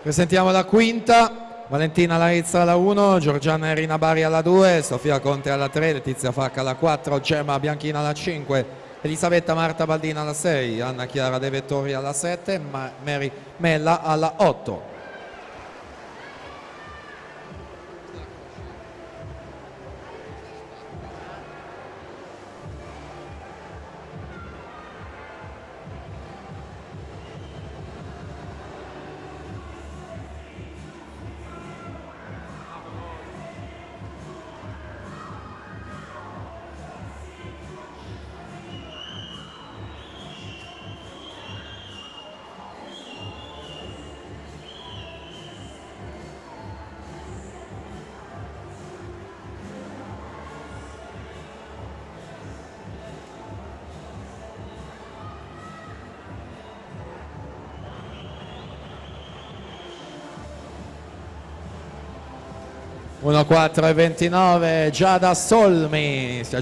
Presentiamo la quinta: Valentina Larizza alla 1, Giorgiana Erina Bari alla 2, Sofia Conte alla 3, Letizia Facca alla 4, Gemma Bianchina alla 5, Elisabetta Marta Baldina alla 6, Anna Chiara De Vettori alla 7, Mary Mella alla 8. (1:4:29) Giada Solmi.